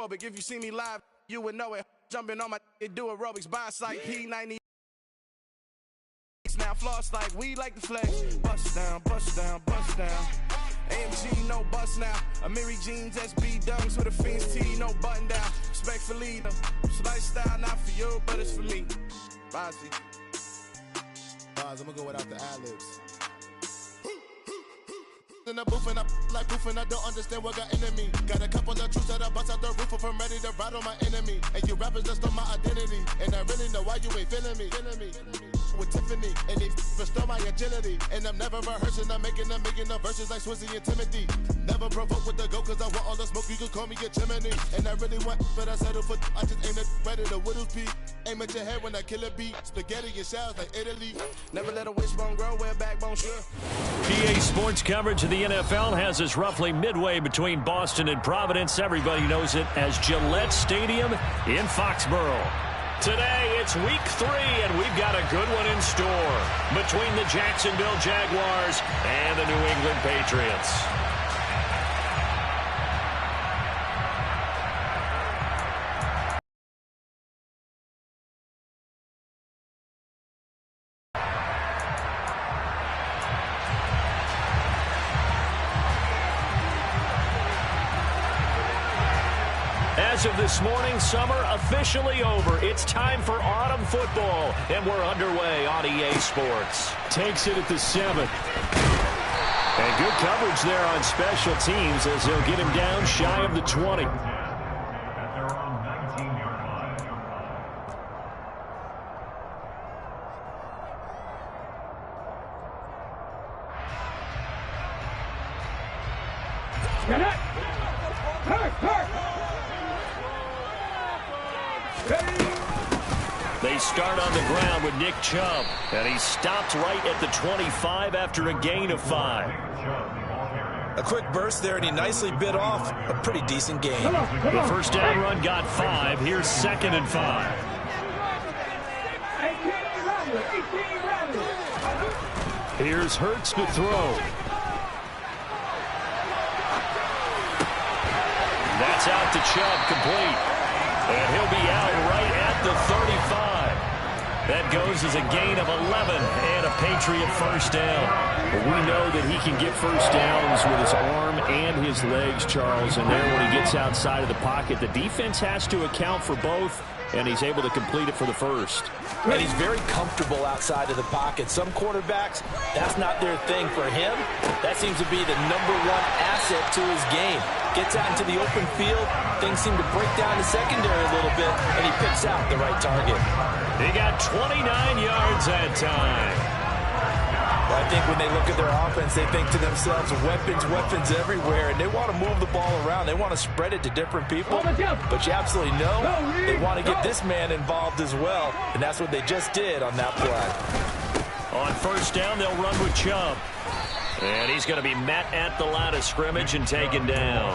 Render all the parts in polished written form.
claustrophobic. If you see me live, you would know it. Jumping on my do aerobics, by sight P90. Now floss like we like the flex. Bust down, bust down, bust down. AMG, no bust now. Amiri jeans, SB dunks with a Fiends T, no button down. Respectfully, the lifestyle not for you, but it's for me. Bossy. I'm gonna go without the ad-libs. In the booth and I like proof and I don't understand what got into me. Got a couple of truths that I bust out the roof if I'm ready to ride on my enemy. And you rappers just on my identity. And I really know why you ain't feeling me. With Tiffany and they restore my agility. And I'm never rehearsing, I'm making them verses like Swizzy and Timothy. Never provoke with the go cause I want all the smoke, you can call me a chimney. And I really want, but I settle for, I just aim at ready to whittles beat. Aim at your head when I kill a beat. Spaghetti and shells like Italy. Never let a wishbone grow where a backbone should. PA Sports coverage of the NFL has us roughly midway between Boston and Providence. Everybody knows it as Gillette Stadium in Foxborough. Today, it's week 3, and we've got a good one in store between the Jacksonville Jaguars and the New England Patriots. As of this morning, summer officially over. It's time for autumn football, and we're underway on EA Sports. Takes it at the 7th. And good coverage there on special teams as they'll get him down shy of the 20. They start on the ground with Nick Chubb, and he stopped right at the 25 after a gain of 5. A quick burst there, and he nicely bit off a pretty decent gain. The first down run got 5. Here's 2nd and 5. Here's Hurts to throw. That's out to Chubb, complete. And he'll be out right at the 35. That goes as a gain of 11 and a Patriot first down. But we know that he can get first downs with his arm and his legs, Charles. And there when he gets outside of the pocket, the defense has to account for both, and he's able to complete it for the first. And he's very comfortable outside of the pocket. Some quarterbacks, that's not their thing. For him, that seems to be the #1 asset to his game. Gets out into the open field, things seem to break down the secondary a little bit, and he picks out the right target. He got 29 yards that time. I think when they look at their offense, they think to themselves, weapons, weapons everywhere, and they want to move the ball around. They want to spread it to different people, but you absolutely know they want to get this man involved as well, and that's what they just did on that play. On first down, they'll run with Chubb. And he's going to be met at the line of scrimmage and taken down.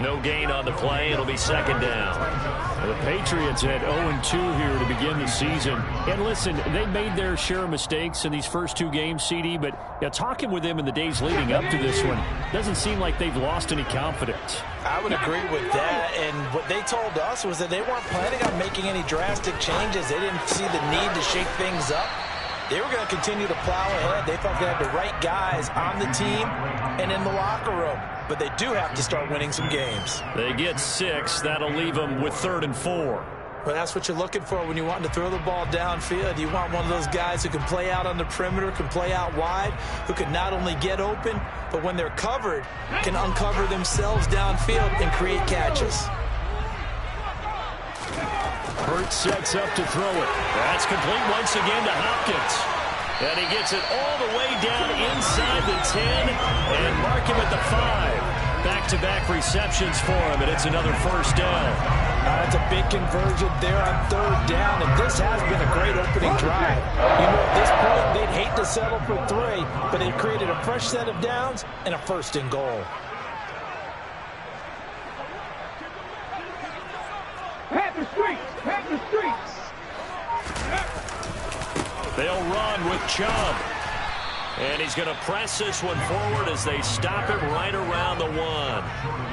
No gain on the play. It'll be 2nd down. The Patriots had 0-2 here to begin the season. And listen, they made their share of mistakes in these first 2 games, CD, but talking with them in the days leading up to this one, doesn't seem like they've lost any confidence. I would agree with that, and what they told us was that they weren't planning on making any drastic changes. They didn't see the need to shake things up. They were going to continue to plow ahead. They thought they had the right guys on the team and in the locker room. But they do have to start winning some games. They get 6. That'll leave them with 3rd and 4. Well, that's what you're looking for when you want to throw the ball downfield. You want one of those guys who can play out on the perimeter, can play out wide, who can not only get open, but when they're covered, can uncover themselves downfield and create catches. Hurts sets up to throw it. That's complete once again to Hopkins. And he gets it all the way down inside the 10 and mark him at the 5. Back-to-back receptions for him, and it's another first down. That's a big conversion there on 3rd down, and this has been a great opening drive. You know, at this point, they'd hate to settle for 3, but they've created a fresh set of downs and a 1st and goal. They'll run with Chubb. And he's going to press this one forward as they stop him right around the 1.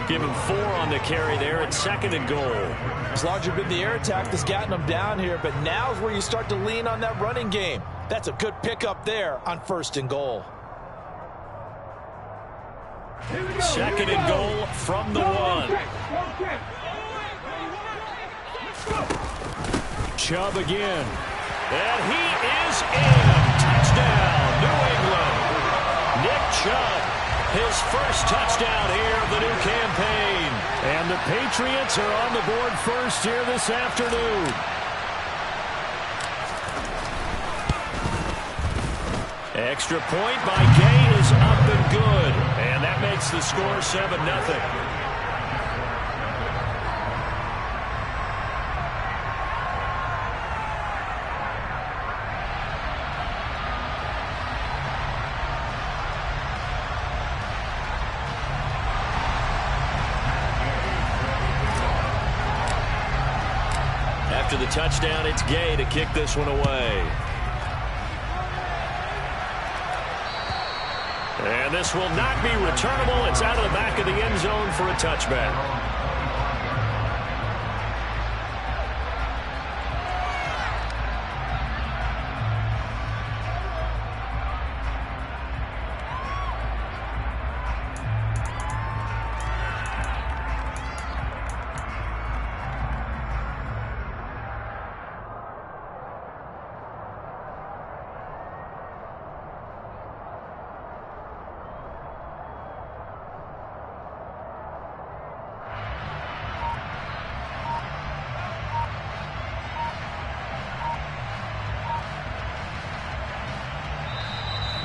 Give him 4 on the carry there at 2nd and goal. It's largely been the air attack that's gotten them down here, but now's where you start to lean on that running game. That's a good pickup there on 1st and goal. 2nd and goal from the 1. Chubb again. And he is in. Touchdown, New England. Nick Chubb, his first touchdown here of the new campaign. And the Patriots are on the board first here this afternoon. Extra point by Gay is up and good. And that makes the score 7-0. After the touchdown, it's Gay to kick this one away. And this will not be returnable. It's out of the back of the end zone for a touchback.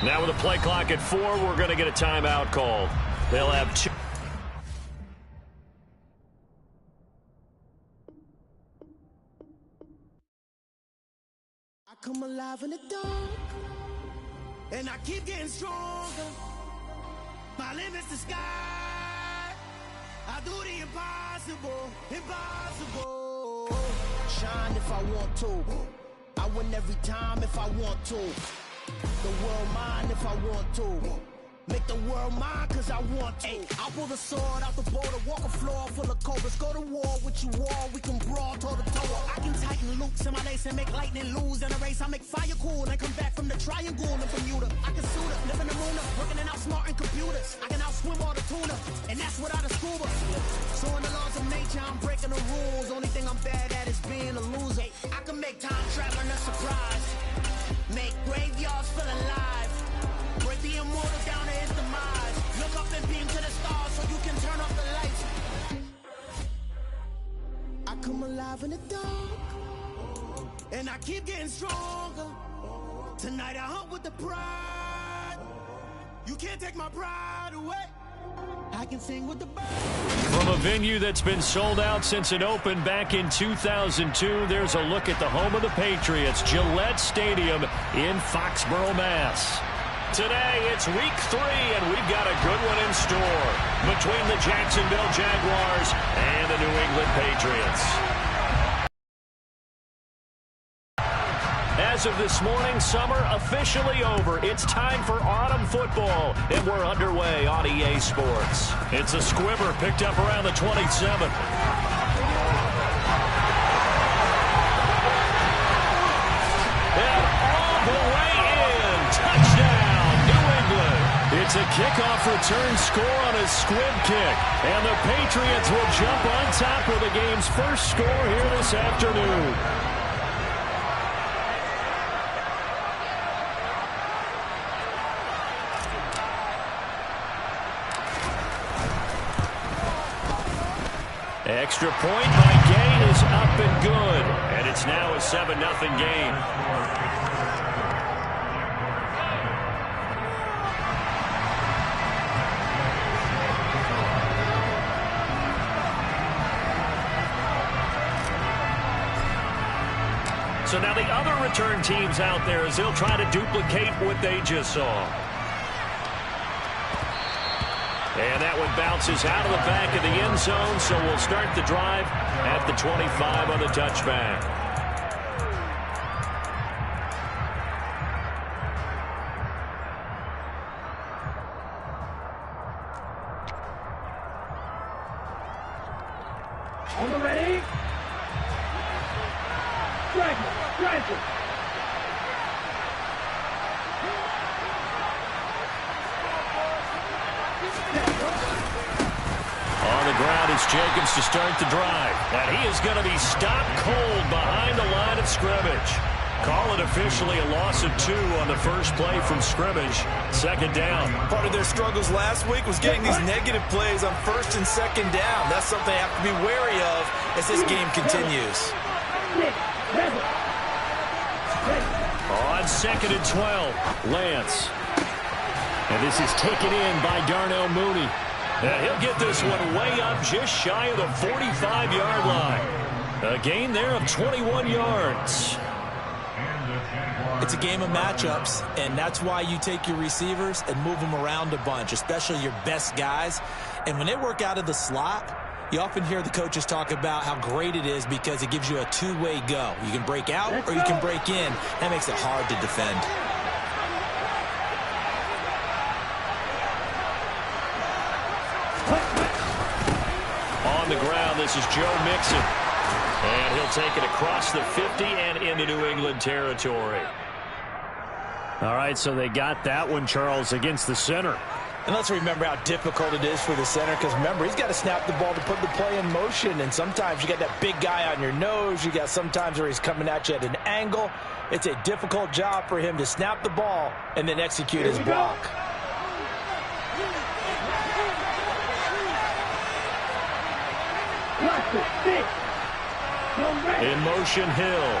Now with a play clock at 4, we're going to get a timeout called. They'll have 2. I come alive in the dark, and I keep getting stronger. My limit's the sky. I do the impossible, impossible. Shine if I want to. I win every time if I want to. The world mine if I want to. Make the world mine cause I want to. I'll pull the sword out the border, walk a floor full of cobras. Go to war with you all, we can brawl toe to toe. I can tighten loops in my lace and make lightning lose in a race. I make fire cool and come back from the triangle in Bermuda. I can suit it, live in the moon, working and outsmarting computers. I can outswim all the tuna, and that's without a scuba. So in the laws of nature, I'm breaking the rules. Only thing I'm bad at is being a loser. I can make time traveling a surprise. Make graveyards feel alive. Break the immortal down to his demise. Look up and beam to the stars so you can turn off the lights. I come alive in the dark, and I keep getting stronger. Tonight I hunt with the pride. You can't take my pride away. I can sing with the birds. From a venue that's been sold out since it opened back in 2002, there's a look at the home of the Patriots, Gillette Stadium in Foxborough, Mass. Today, it's week 3, and we've got a good one in store between the Jacksonville Jaguars and the New England Patriots. As of this morning, summer officially over. It's time for autumn football, and we're underway on EA Sports. It's a squibber picked up around the 27. And all the way in. Touchdown, New England. It's a kickoff return score on a squib kick, and the Patriots will jump on top of the game's first score here this afternoon. Extra point by Gay is up and good, and it's now a 7-0 game. So now the other return teams out there as they'll try to duplicate what they just saw. And that one bounces out of the back of the end zone, so we'll start the drive at the 25 on the touchback. On the ready. Strike it. On the ground, it's Jacobs to start the drive. And he is going to be stopped cold behind the line of scrimmage. Call it officially a loss of 2 on the first play from scrimmage. Second down. Part of their struggles last week was getting these negative plays on first and second down. That's something they have to be wary of as this game continues. On second and 12, Lance. And this is taken in by Darnell Mooney. And he'll get this one way up just shy of the 45-yard line. A gain there of 21 yards. It's a game of matchups, and that's why you take your receivers and move them around a bunch, especially your best guys. And when they work out of the slot, you often hear the coaches talk about how great it is because it gives you a two-way go. You can break out or you can break in. That makes it hard to defend. On the ground, this is Joe Mixon. And he'll take it across the 50 and into New England territory. All right, so they got that one, Charles, against the center. And let's remember how difficult it is for the center, because remember, he's got to snap the ball to put the play in motion, and sometimes you got that big guy on your nose. You got sometimes where he's coming at you at an angle. It's a difficult job for him to snap the ball and then execute his block. In motion, Hill.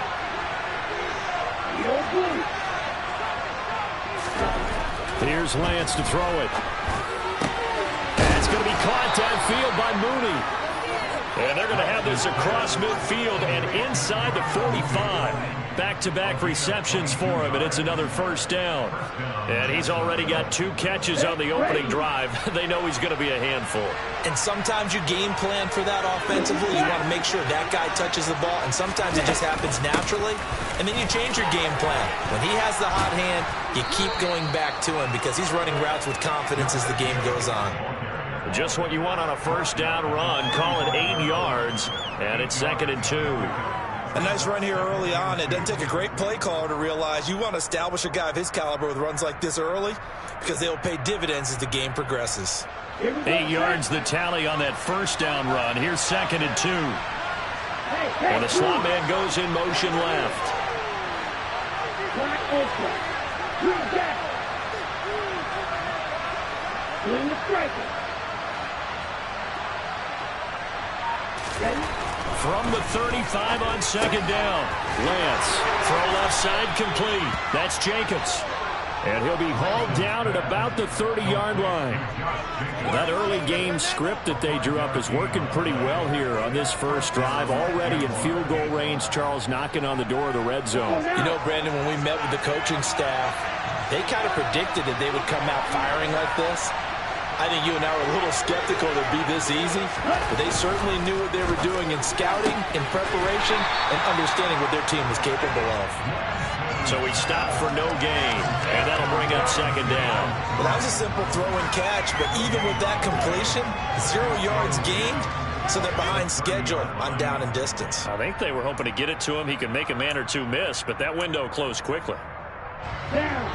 Here's Lance to throw it. And it's going to be caught downfield by Mooney. And they're going to have this across midfield and inside the 45. Back-to-back receptions for him, and it's another first down. And he's already got 2 catches on the opening drive. They know he's going to be a handful. And sometimes you game plan for that offensively. You want to make sure that guy touches the ball, and sometimes it just happens naturally. And then you change your game plan. When he has the hot hand, you keep going back to him because he's running routes with confidence as the game goes on. Just what you want on a first down run. Call it 8 yards, and it's second and 2. A nice run here early on. It doesn't take a great play caller to realize you want to establish a guy of his caliber with runs like this early because they'll pay dividends as the game progresses. 8 yards the tally on that first down run. Here's second and 2. And the slot man goes in motion left. From the 35 on second down. Lance, throw left side complete. That's Jacobs. And he'll be hauled down at about the 30-yard line. That early game script that they drew up is working pretty well here on this first drive. Already in field goal range, Charles knocking on the door of the red zone. You know, Brandon, when we met with the coaching staff, they kind of predicted that they would come out firing like this. I think you and I were a little skeptical that it'd be this easy, but they certainly knew what they were doing in scouting, in preparation, and understanding what their team was capable of. So he stopped for no gain, and that'll bring up second down. Well, that was a simple throw and catch, but even with that completion, 0 yards gained, so they're behind schedule on down and distance. I think they were hoping to get it to him. He could make a man or two miss, but that window closed quickly.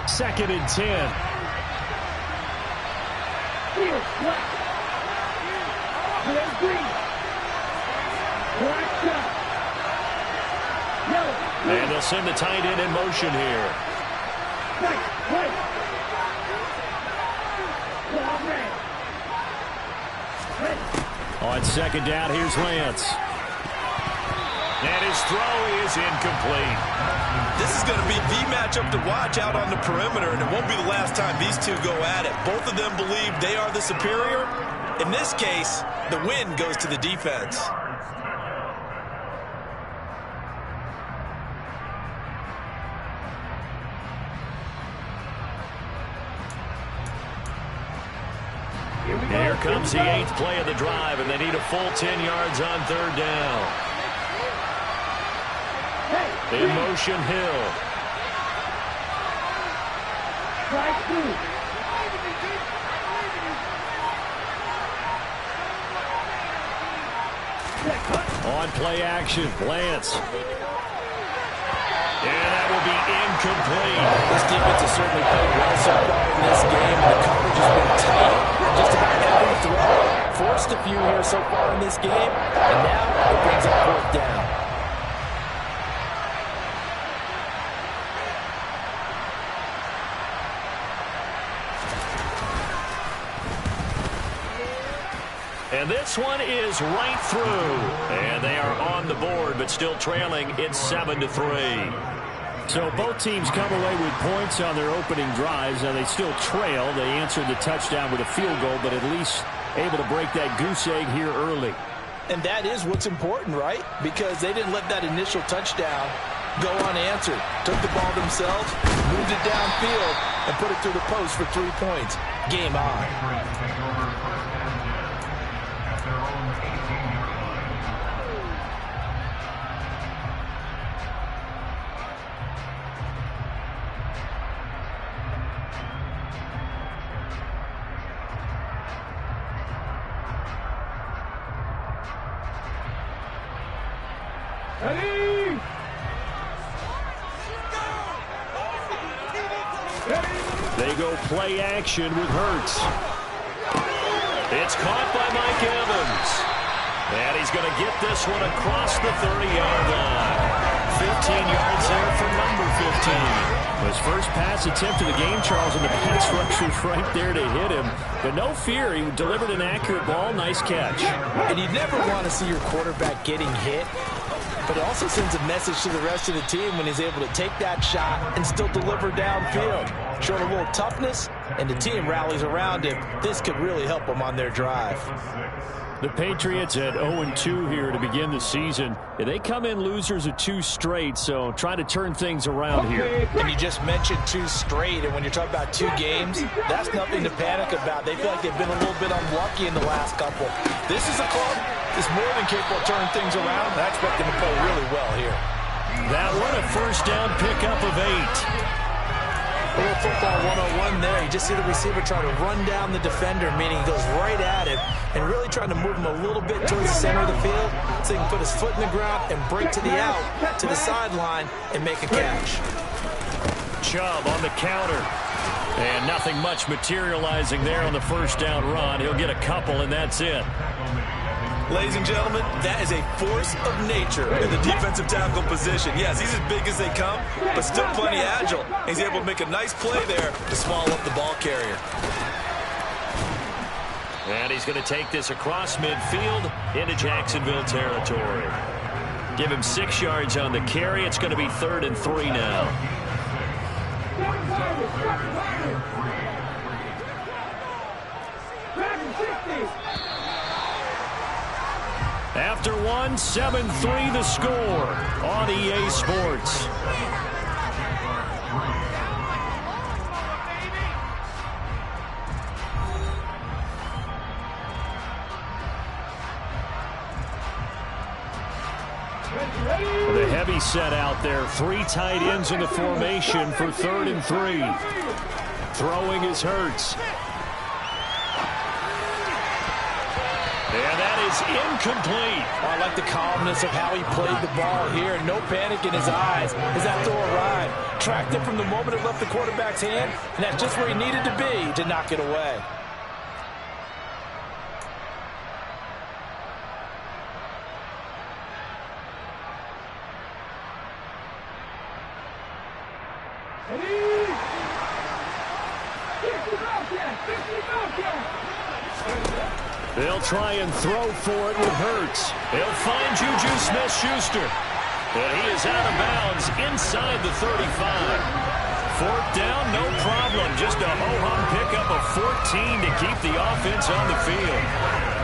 Second and 10. And they'll send the tight end in motion here. On second down, here's Lance. And his throw is incomplete. This is going to be the matchup to watch out on the perimeter, and it won't be the last time these two go at it. Both of them believe they are the superior. In this case, the win goes to the defense. Here comes the 8th play of the drive, and they need a full 10 yards on third down. In motion, Hill. On play action, Lance. And that will be incomplete. This defense has certainly played well so far in this game. The coverage has been tight on just about every throw. Forced a few here so far in this game, and now it brings up 4th down. And this one is right through. And they are on the board, but still trailing. It's 7-3. So both teams come away with points on their opening drives. Now they still trail. They answered the touchdown with a field goal, but at least able to break that goose egg here early. And that is what's important, right? Because they didn't let that initial touchdown go unanswered. Took the ball themselves, moved it downfield, and put it through the post for 3 points. Game on. Ready? They go play action with Hurts. It's caught by Mike Evans. And he's going to get this one across the 30-yard line. 15 yards there for number 15. His first pass attempt of the game, Charles, and the pass rusher's right there to hit him. But no fear, he delivered an accurate ball. Nice catch. And you never want to see your quarterback getting hit. But it also sends a message to the rest of the team when he's able to take that shot and still deliver downfield. Showing a little toughness, and the team rallies around him. This could really help them on their drive. The Patriots at 0-2 here to begin the season. They come in losers of 2 straight, so trying to turn things around here. And you just mentioned 2 straight, and when you're talking about 2 games, that's nothing to panic about. They feel like they've been a little bit unlucky in the last couple. This is a club that's more than capable of turning things around, and I expect them to play really well here. That one a first down pickup of 8. A little football 101 there. You just see the receiver try to run down the defender, meaning he goes right at him and really trying to move him a little bit towards the center of the field so he can put his foot in the ground and break to the out, to the sideline, and make a catch. Chubb on the counter. And nothing much materializing there on the first down run. He'll get a couple, and that's it. Ladies and gentlemen, that is a force of nature in the defensive tackle position. Yes, he's as big as they come, but still plenty agile. He's able to make a nice play there to swallow up the ball carrier. And he's going to take this across midfield into Jacksonville territory. Give him 6 yards on the carry. It's going to be 3rd and 3 now. After one, 7-3 the score on EA Sports. The heavy set out there. 3 tight ends in the formation for 3rd and 3. Throwing is Hurts. And that is incomplete. I like the calmness of how he played the ball here. No panic in his eyes as that throw arrived. Tracked it from the moment it left the quarterback's hand, and that's just where he needed to be to knock it away. They'll try and throw for it with Hurts. He'll find Juju Smith-Schuster. And he is out of bounds inside the 35. 4th down, no problem. Just a ho-hum pickup of 14 to keep the offense on the field.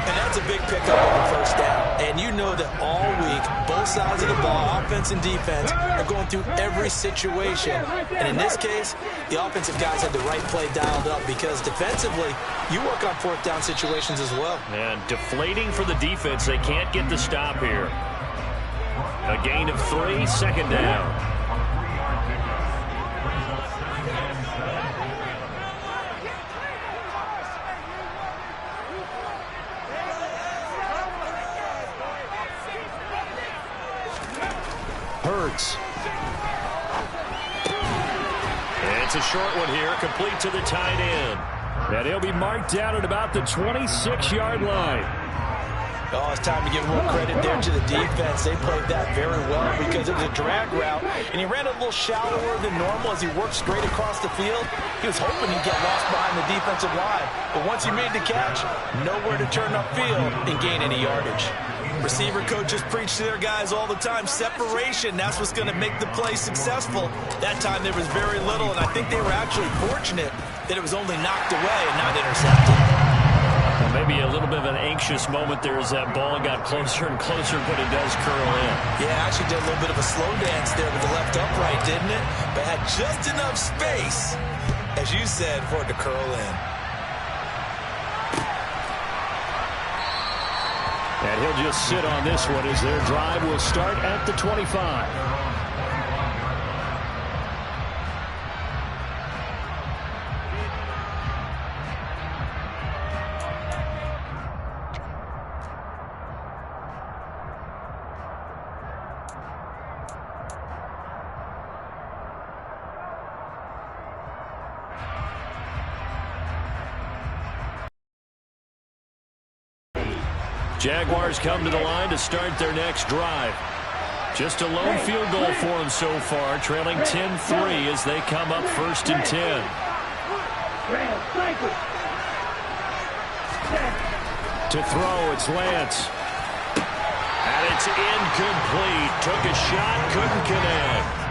And that's a big pickup on the first down. And you know that all week, both sides of the ball, offense and defense, are going through every situation. And in this case, the offensive guys had the right play dialed up because defensively, you work on 4th down situations as well. And deflating for the defense. They can't get the stop here. A gain of 3, 2nd down. Hurts. It's a short one here, complete to the tight end. And he'll be marked down at about the 26-yard line. Oh, it's time to give more credit there to the defense. They played that very well because it was a drag route, and he ran a little shallower than normal as he worked straight across the field. He was hoping he'd get lost behind the defensive line, but once he made the catch, nowhere to turn upfield and gain any yardage. Receiver coaches preach to their guys all the time. Separation, that's what's going to make the play successful. That time there was very little, and I think they were actually fortunate that it was only knocked away and not intercepted. Well, maybe a little bit of an anxious moment there as that ball got closer and closer, but it does curl in. Yeah, actually did a little bit of a slow dance there with the left upright, didn't it? But had just enough space, as you said, for it to curl in. And he'll just sit on this one as their drive will start at the 25. Jaguars come to the line to start their next drive. Just a lone field goal for them so far, trailing 10-3 as they come up 1st and 10. To throw, it's Lance. And it's incomplete. Took a shot, couldn't connect.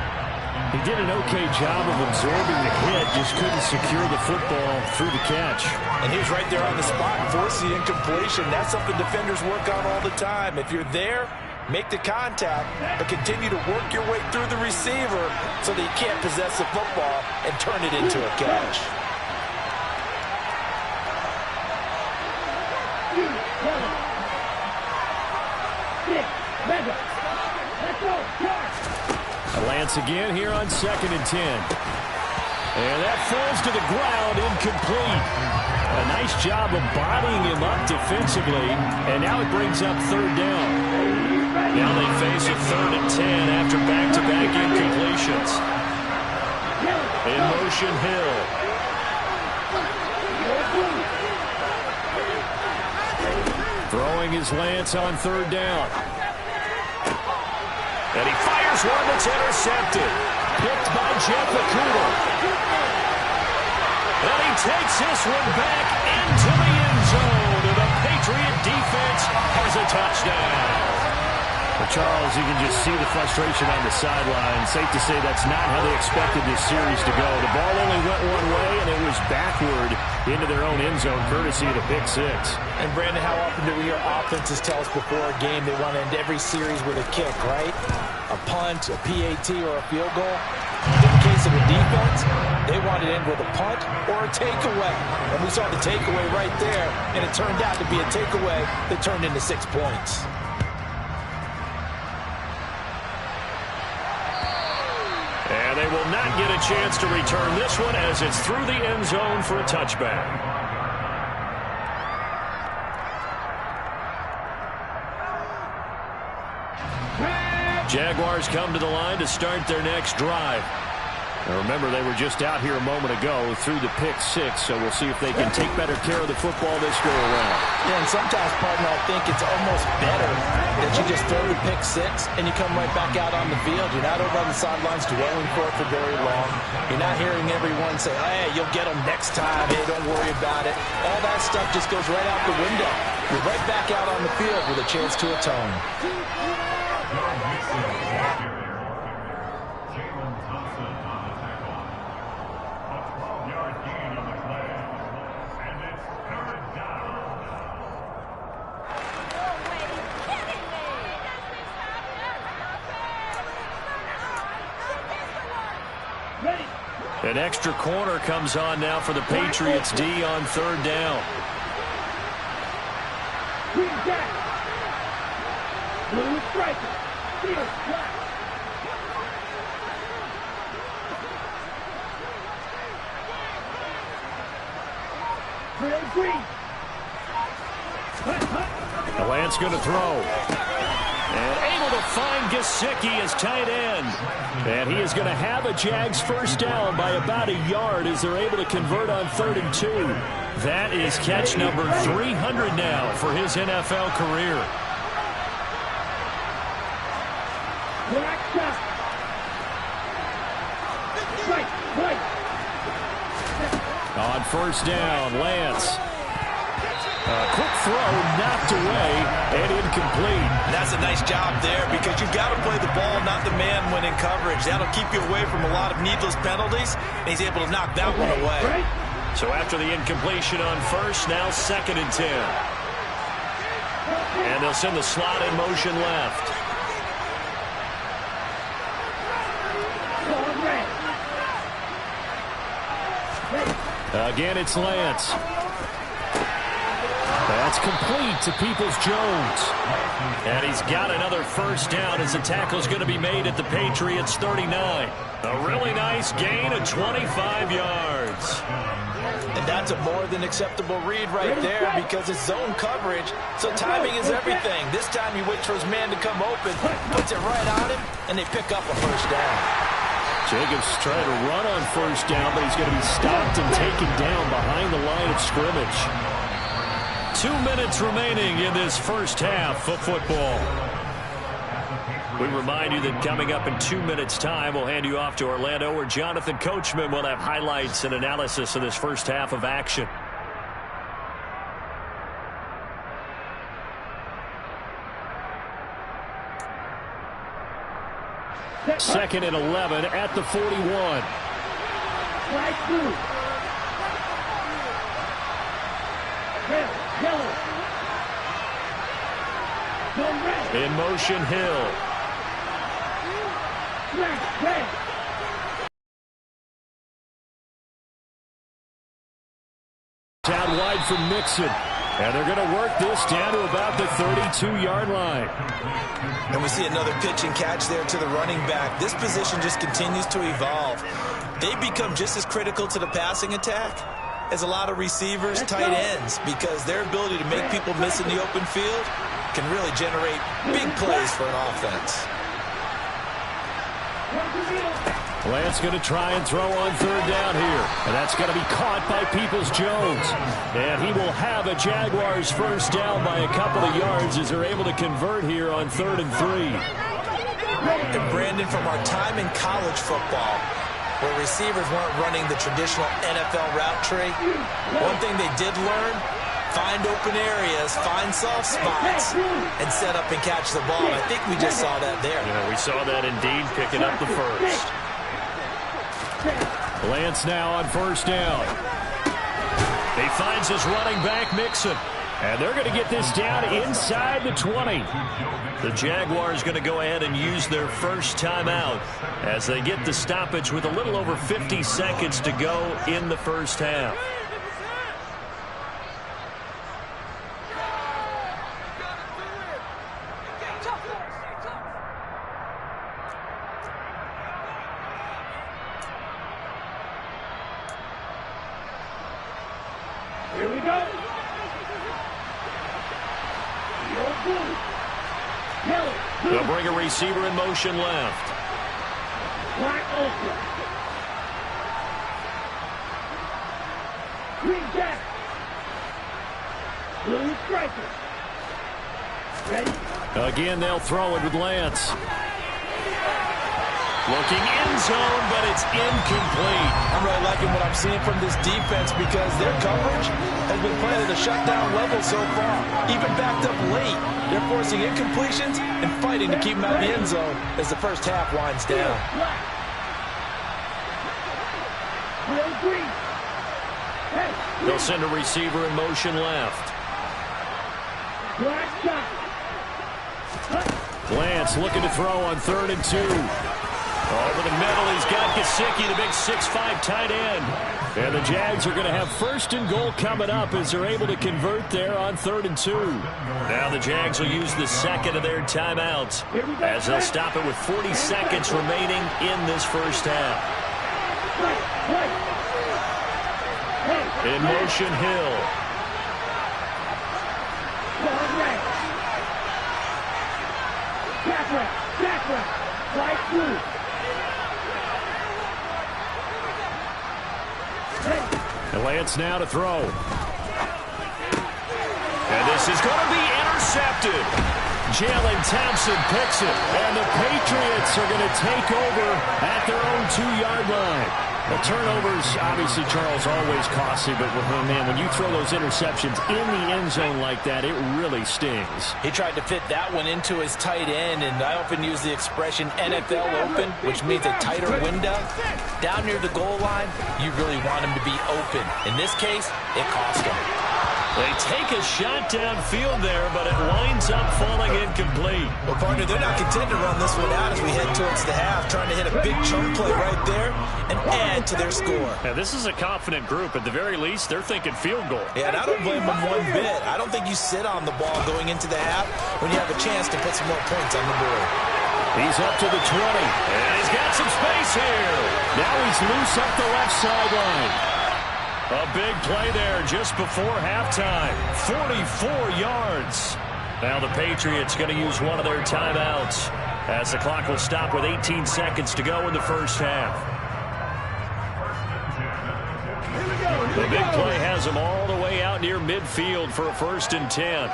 He did an okay job of absorbing the hit, just couldn't secure the football through the catch. And he was right there on the spot and forced the incompletion. That's something defenders work on all the time. If you're there, make the contact, but continue to work your way through the receiver so that you can't possess the football and turn it into a catch. Lance again here on 2nd and 10. And that falls to the ground, incomplete. A nice job of bodying him up defensively, and now it brings up 3rd down. Now they face a 3rd and 10 after back-to-back incompletions. In motion, Hill. Throwing is Lance on 3rd down. And he fires one that's intercepted. Picked by Jeff Okuda. And he takes this one back into the end zone. And the Patriot defense has a touchdown. Well, Charles, you can just see the frustration on the sideline. Safe to say that's not how they expected this series to go. The ball only went one way, and it was backward into their own end zone, courtesy of the pick six. And, Brandon, how often do we hear offenses tell us before a game they want to end every series with a kick, right? A punt, a PAT, or a field goal. In the case of the defense, they wanted to end with a punt or a takeaway. And we saw the takeaway right there, and it turned out to be a takeaway that turned into 6 points. And they will not get a chance to return this one as it's through the end zone for a touchback. Jaguars come to the line to start their next drive. Now remember, they were just out here a moment ago through the pick six, so we'll see if they can take better care of the football this go around. Yeah, and sometimes, partner, I think it's almost better that you just throw the pick six and you come right back out on the field. You're not over on the sidelines dwelling for it for very long. You're not hearing everyone say, hey, you'll get them next time. Hey, don't worry about it. All that stuff just goes right out the window. You're right back out on the field with a chance to atone. An extra corner comes on now for the Patriots D on third down. Blue striker. Field flat. Green. Lance going to throw. And able to find Gesicki is tight end. And he is going to have a Jags first down by about a yard as they're able to convert on 3rd and 2. That is catch number 300 now for his NFL career. On first down, Lance. Quick throw, knocked away, and incomplete. That's a nice job there because you've got to play the ball, not the man when in coverage. That'll keep you away from a lot of needless penalties, and he's able to knock that one away. So after the incompletion on first, now 2nd and 10. And they'll send the slot in motion left. Again, it's Lance. That's complete to Peoples-Jones. And he's got another first down as the tackle's going to be made at the Patriots 39. A really nice gain of 25 yards. And that's a more than acceptable read right there because it's zone coverage, so timing is everything. This time he waits for his man to come open, puts it right on him, and they pick up a first down. Jacobs trying to run on first down, but he's going to be stopped and taken down behind the line of scrimmage. 2 minutes remaining in this first half of football. We remind you that coming up in 2 minutes' time, we'll hand you off to Orlando, where Jonathan Coachman will have highlights and analysis of this first half of action. Second and 11 at the 41. In motion, Hill. Down wide from Mixon. And they're going to work this down to about the 32-yard line. And we see another pitch and catch there to the running back. This position just continues to evolve. They become just as critical to the passing attack as a lot of receivers, tight ends, because their ability to make people miss in the open field can really generate big plays for an offense. Lance going to try and throw on 3rd down here. And that's going to be caught by Peoples-Jones. And he will have a Jaguars first down by a couple of yards as they're able to convert here on 3rd and 3. And Brandon, from our time in college football, where receivers weren't running the traditional NFL route tree, one thing they did learn, find open areas, find soft spots, and set up and catch the ball. I think we just saw that there. Yeah, we saw that indeed, picking up the first. Lance now on first down. He finds his running back, Mixon. And they're going to get this down inside the 20. The Jaguars going to go ahead and use their first timeout as they get the stoppage with a little over 50 seconds to go in the first half. Here we go. They'll bring a receiver in motion left. Black open. Green jack. Blue striker. Ready? Again, they'll throw it with Lance. Looking end zone, but it's incomplete. I'm really liking what I'm seeing from this defense because their coverage has been playing at a shutdown level so far. Even backed up late, they're forcing incompletions and fighting to keep them out of the end zone as the first half winds down. They'll send a receiver in motion left. Lance looking to throw on 3rd and 2. Over the middle, he's got Gesicki, the big 6'5" tight end. And the Jags are going to have 1st and goal coming up as they're able to convert there on 3rd and 2. Now the Jags will use the second of their timeouts as they'll stop it with 40 seconds remaining in this first half. In motion, Hill. Jack, right through. And Lance now to throw. And this is going to be intercepted. Jalen Thompson picks it. And the Patriots are going to take over at their own 2-yard line. The turnovers, obviously, Charles, always costly, but man, when you throw those interceptions in the end zone like that, it really stings. He tried to fit that one into his tight end, and I often use the expression NFL open, which means a tighter window. Down near the goal line, you really want him to be open. In this case, it cost him. They take a shot downfield there, but it winds up falling incomplete. Well, partner, they're not content to run this one out as we head towards the half, trying to hit a big chunk play right there and add to their score. Yeah, this is a confident group. At the very least, they're thinking field goal. Yeah, and I don't blame them one bit. I don't think you sit on the ball going into the half when you have a chance to put some more points on the board. He's up to the 20, and he's got some space here. Now he's loose up the left sideline. A big play there just before halftime. 44 yards. Now the Patriots going to use one of their timeouts as the clock will stop with 18 seconds to go in the first half. The big play has them all the way out near midfield for a 1st and 10.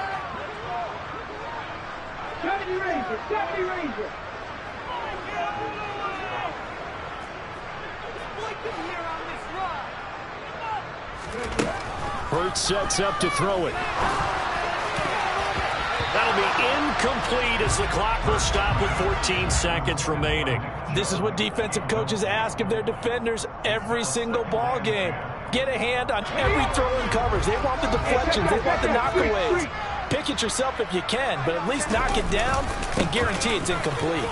70 Ranger. Hurts sets up to throw it. That'll be incomplete as the clock will stop with 14 seconds remaining. This is what defensive coaches ask of their defenders every single ball game. Get a hand on every throw and coverage. They want the deflections. They want the knockaways. Pick it yourself if you can, but at least knock it down and guarantee it's incomplete.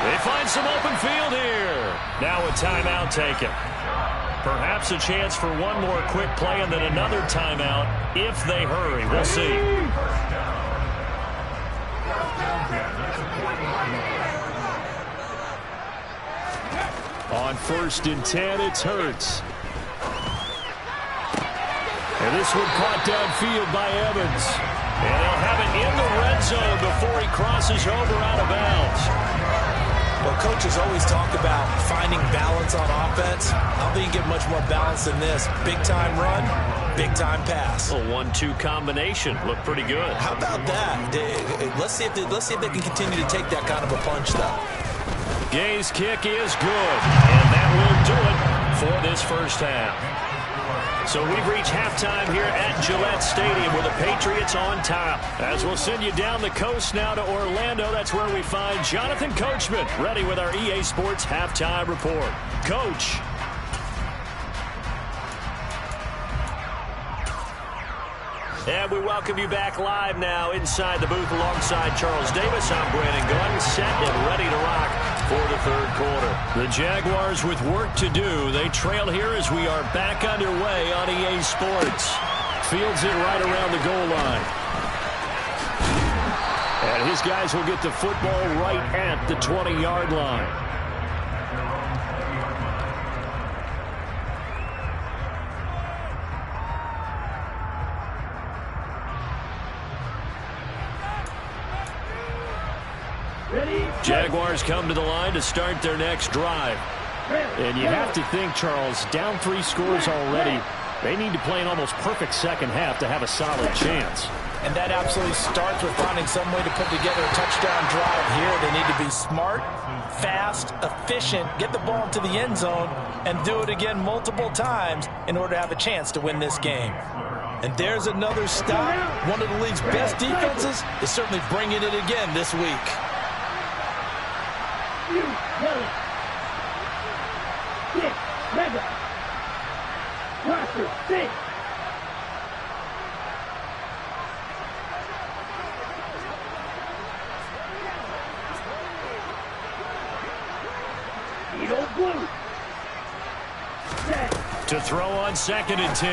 They find some open field here. Now a timeout taken. Perhaps a chance for one more quick play and then another timeout if they hurry. We'll see. On 1st and 10, it's Hurts. And this one caught downfield by Evans. And they'll have it in the red zone before he crosses over out of bounds. Well, coaches always talk about finding balance on offense. I don't think you get much more balance than this. Big-time run, big-time pass. A 1-2 combination. Looked pretty good. How about that? Let's see if they can continue to take that kind of a punch, though. Gay's kick is good, and that will do it for this first half. So we've reached halftime here at Gillette Stadium with the Patriots on top. As we'll send you down the coast now to Orlando, that's where we find Jonathan Coachman ready with our EA Sports Halftime Report. Coach. And we welcome you back live now inside the booth alongside Charles Davis. I'm Brandon Gunn, set and ready to rock for the 3rd quarter. The Jaguars with work to do. They trail here as we are back underway on EA Sports. Fields it right around the goal line. And his guys will get the football right at the 20-yard line. Jaguars come to the line to start their next drive. And you have to think, Charles, down 3 scores already. They need to play an almost perfect second half to have a solid chance. And that absolutely starts with finding some way to put together a touchdown drive here. They need to be smart, fast, efficient, get the ball to the end zone, and do it again multiple times in order to have a chance to win this game. And there's another stop. One of the league's best defenses is certainly bringing it again this week. To throw on 2nd and 10,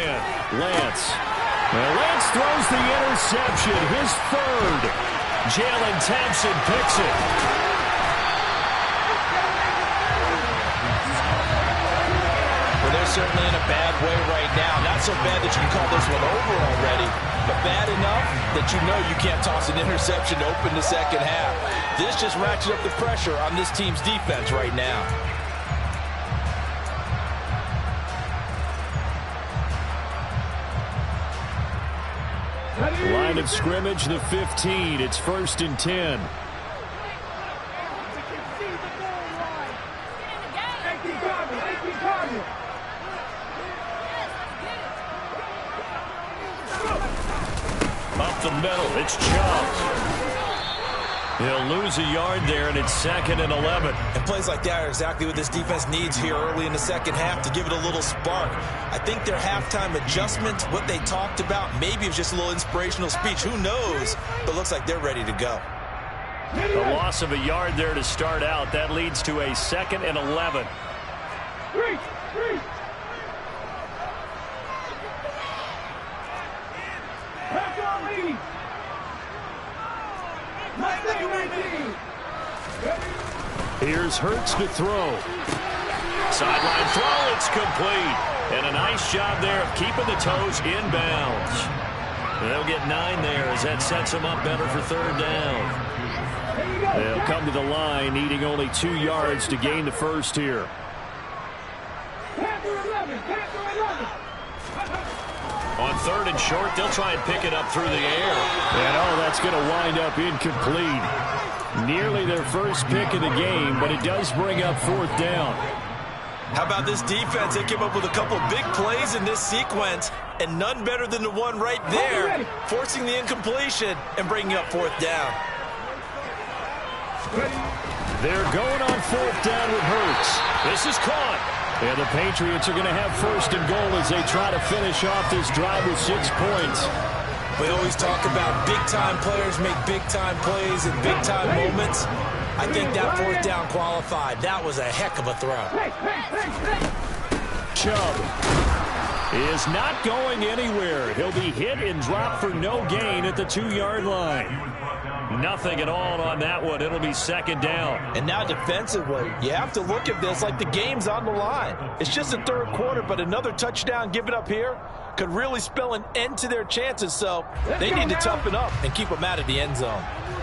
Lance. Well, Lance throws the interception, his 3rd. Jalen Thompson picks it. they're certainly in a bad way right now. Not so bad that you can call this one over already, but bad enough that you know you can't toss an interception to open the second half. This just ratchets up the pressure on this team's defense right now. Line of scrimmage, the 15. It's 1st and 10. Up the middle, it's Chubb. He'll lose a yard there, and it's 2nd and 11. And plays like that are exactly what this defense needs here early in the second half to give it a little spark. I think their halftime adjustment, what they talked about, maybe it was just a little inspirational speech. Who knows? But looks like they're ready to go. A loss of a yard there to start out. That leads to a 2nd and 11. Here's Hurts to throw. Sideline throw, it's complete. And a nice job there of keeping the toes inbounds. They'll get 9 there as that sets them up better for 3rd down. They'll come to the line, needing only 2 yards to gain the first here. On 3rd and short, they'll try and pick it up through the air. And that's going to wind up incomplete. Nearly their first pick of the game, but it does bring up 4th down. How about this defense? They came up with a couple of big plays in this sequence, and none better than the one right there, forcing the incompletion and bringing up 4th down. They're going on 4th down with Hurts. This is caught. And the Patriots are going to have 1st and goal as they try to finish off this drive with 6 points. We always talk about big-time players make big-time plays in big-time moments. I think that 4th down qualified. That was a heck of a throw. Chubb is not going anywhere. He'll be hit and dropped for no gain at the 2-yard line. Nothing at all on that one. It'll be 2nd down. And now defensively, you have to look at this like the game's on the line. It's just the 3rd quarter, but another touchdown given up here could really spell an end to their chances. So they need to toughen up and keep them out of the end zone.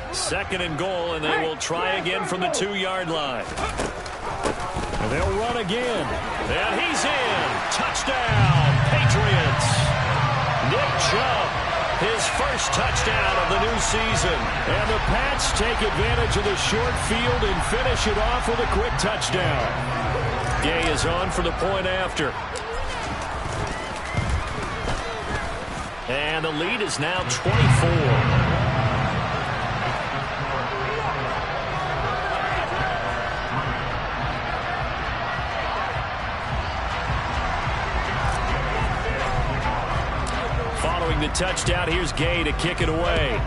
2nd and goal, and they will try again from the 2-yard line. And they'll run again. And he's in. Touchdown, Patriots. Nick Chubb, his first touchdown of the new season. And the Pats take advantage of the short field and finish it off with a quick touchdown. Gay is on for the point after. And the lead is now 24. Following the touchdown, here's Gay to kick it away.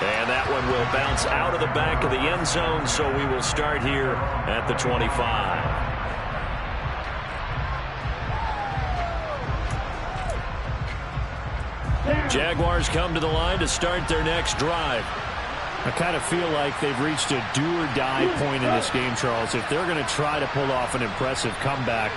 And that one will bounce out of the back of the end zone, so we will start here at the 25. Jaguars come to the line to start their next drive. I kind of feel like they've reached a do-or-die point in this game, Charles. If they're going to try to pull off an impressive comeback,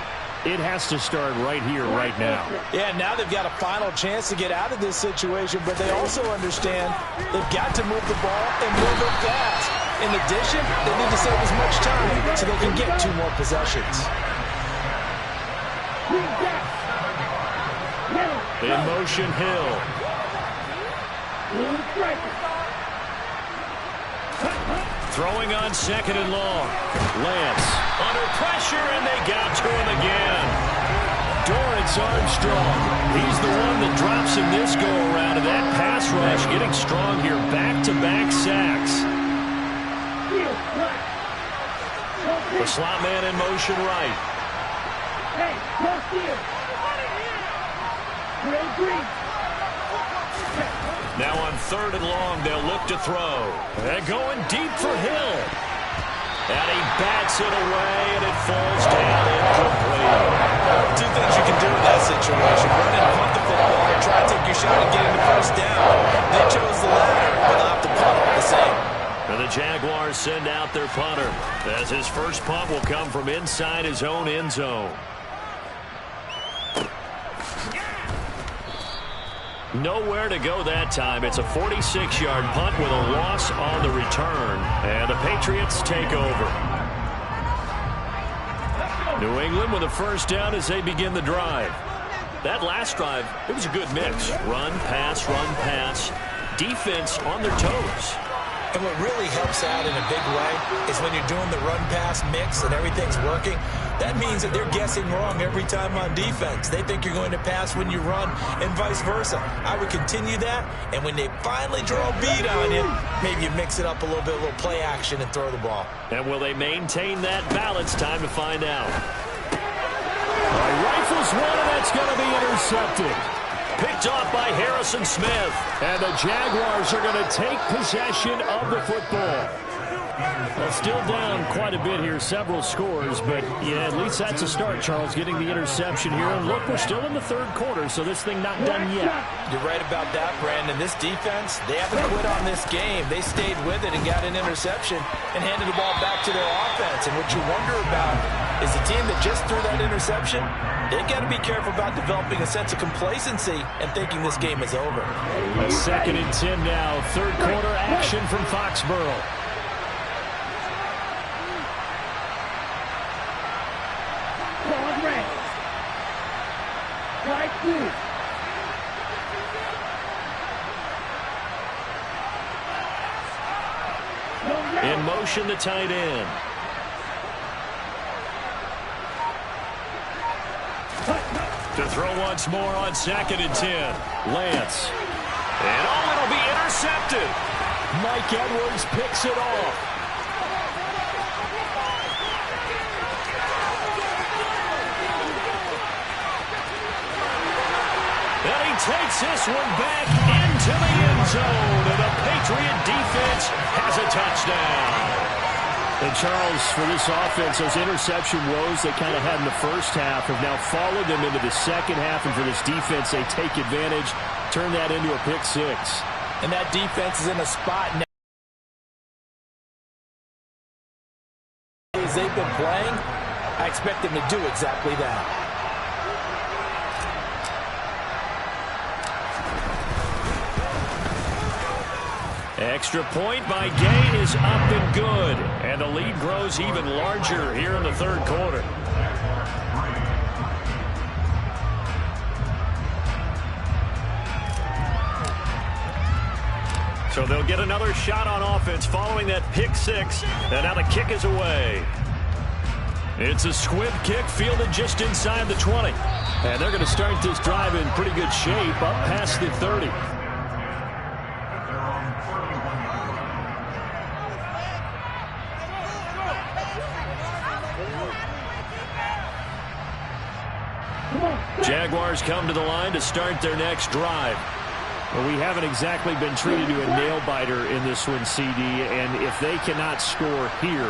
it has to start right here, right now. Yeah, now they've got a final chance to get out of this situation, but they also understand they've got to move the ball and move it fast. In addition, they need to save as much time so they can get 2 more possessions. In motion, Hill. Throwing on 2nd and long. Lance under pressure, and they got to him again. Dorrance Armstrong. He's the one that drops him this go-around, and that pass rush getting strong here. Back-to-back sacks. The slot man in motion right. Now on 3rd and long, they'll look to throw. They're going deep for Hill. And he bats it away, and it falls down incomplete. 2 things you can do in that situation. Run and punt the football and try to take your shot at getting the first down. They chose the latter, but they'll have to punt all the same. And the Jaguars send out their punter, as his first punt will come from inside his own end zone. Nowhere to go that time. It's a 46-yard punt with a loss on the return. And the Patriots take over. New England with a first down as they begin the drive. That last drive, it was a good mix. Run, pass, defense on their toes. And what really helps out in a big way is when you're doing the run-pass mix and everything's working, that means that they're guessing wrong every time on defense. They think you're going to pass when you run and vice versa. I would continue that, and when they finally draw a bead on you, maybe you mix it up a little bit, a little play action and throw the ball. And will they maintain that balance? Time to find out. Rifles one, and that's going to be intercepted. Picked off by Harrison Smith. And the Jaguars are going to take possession of the football. Well, still down quite a bit here, several scores, but yeah, at least that's a start, Charles, getting the interception here. And look, we're still in the third quarter, so this thing not done yet. You're right about that, Brandon. This defense, they haven't quit on this game. They stayed with it and got an interception and handed the ball back to their offense. And what you wonder about is the team that just threw that interception, they've got to be careful about developing a sense of complacency and thinking this game is over. A 2nd and 10 now, third quarter action from Foxborough. In motion, the tight end. To throw once more on 2nd and 10. Lance. And it'll be intercepted. Mike Edwards picks it off. And he takes this one back into the end zone. And the Patriot defense has a touchdown. And Charles, for this offense, those interception woes they kind of had in the first half have now followed them into the second half. And for this defense, they take advantage, turn that into a pick six. And that defense is in a spot now. As they've been playing, I expect them to do exactly that. Extra point by Gay is up and good. And the lead grows even larger here in the third quarter. So they'll get another shot on offense following that pick six. And now the kick is away. It's a squib kick fielded just inside the 20. And they're going to start this drive in pretty good shape up past the 30. Jaguars come to the line to start their next drive. Well, we haven't exactly been treated to a nail-biter in this one, CD, and if they cannot score here,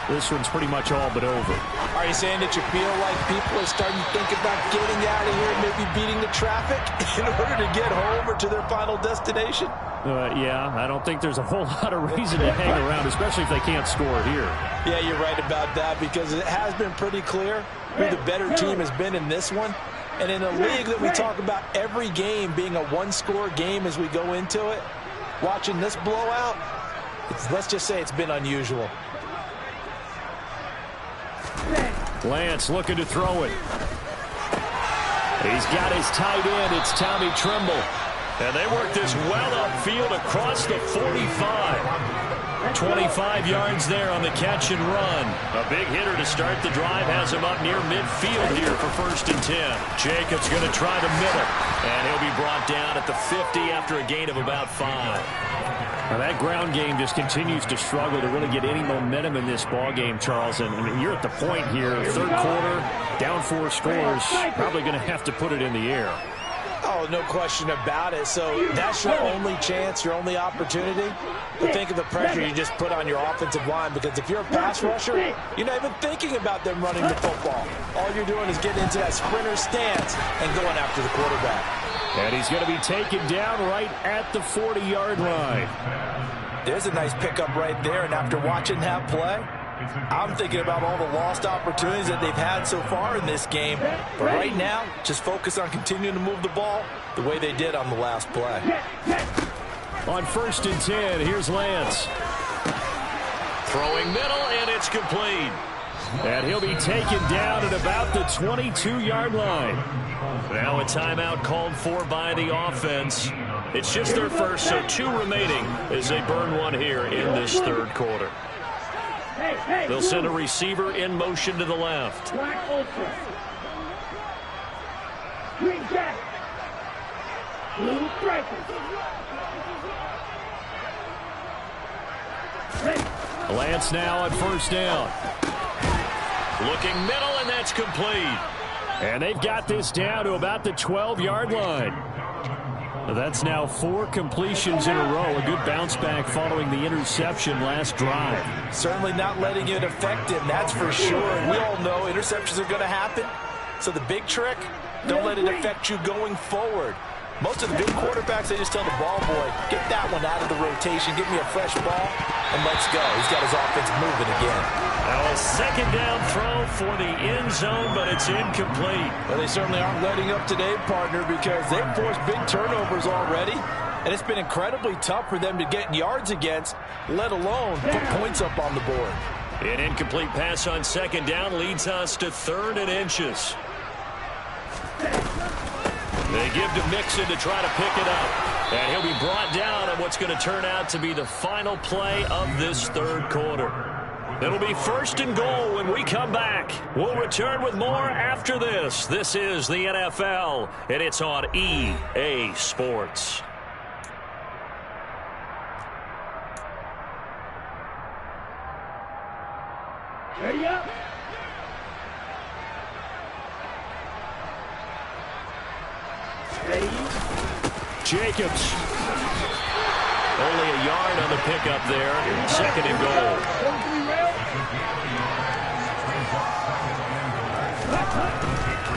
this one's pretty much all but over. Are you saying that you feel like people are starting to think about getting out of here and maybe beating the traffic in order to get home or to their final destination? Yeah, I don't think there's a whole lot of reason to hang around, especially if they can't score here. Yeah, you're right about that, because it has been pretty clear who the better team has been in this one. And in a league that we talk about every game being a one-score game as we go into it, watching this blowout, let's just say it's been unusual. Lance looking to throw it. He's got his tight end. It's Tommy Tremble. And they work this well upfield across the 45. 25 yards there on the catch and run. A big hitter to start the drive has him up near midfield here for 1st and 10. Jacobs going to try the middle. And he'll be brought down at the 50 after a gain of about 5. Now that ground game just continues to struggle to really get any momentum in this ball game, Charles. And you're at the point here, third quarter, down 4 scores, probably going to have to put it in the air. Oh, no question about it. So that's your only chance, your only opportunity. But think of the pressure you just put on your offensive line, because if you're a pass rusher, you're not even thinking about them running the football. All you're doing is getting into that sprinter stance and going after the quarterback. And he's going to be taken down right at the 40-yard line. There's a nice pickup right there, and after watching that play, I'm thinking about all the lost opportunities that they've had so far in this game. But right now, just focus on continuing to move the ball the way they did on the last play. On 1st and 10, here's Lance. Throwing middle, and it's complete. And he'll be taken down at about the 22-yard line. Now a timeout called for by the offense. It's just their first, so 2 remaining as they burn one here in this 3rd quarter. They'll send a receiver in motion to the left. Black Ultra. Green Jack. Blue Strikers. Lance now at 1st down. Looking middle, and that's complete. And they've got this down to about the 12-yard line. That's now 4 completions in a row. A good bounce back following the interception last drive. Certainly not letting it affect him, that's for sure. And we all know interceptions are going to happen. So the big trick, don't let it affect you going forward. Most of the good quarterbacks, they just tell the ball boy, get that one out of the rotation, give me a fresh ball, and let's go. He's got his offense moving again. Now a 2nd down throw for the end zone, but it's incomplete. Well, they certainly aren't letting up today, partner, because they've forced big turnovers already, and it's been incredibly tough for them to get yards against, let alone put points up on the board. An incomplete pass on 2nd down leads us to 3rd and inches. They give to Mixon to try to pick it up. And he'll be brought down on what's going to turn out to be the final play of this 3rd quarter. It'll be 1st and goal when we come back. We'll return with more after this. This is the NFL, and it's on EA Sports. Ready up. Jacobs. Only a yard on the pickup there. 2nd and goal.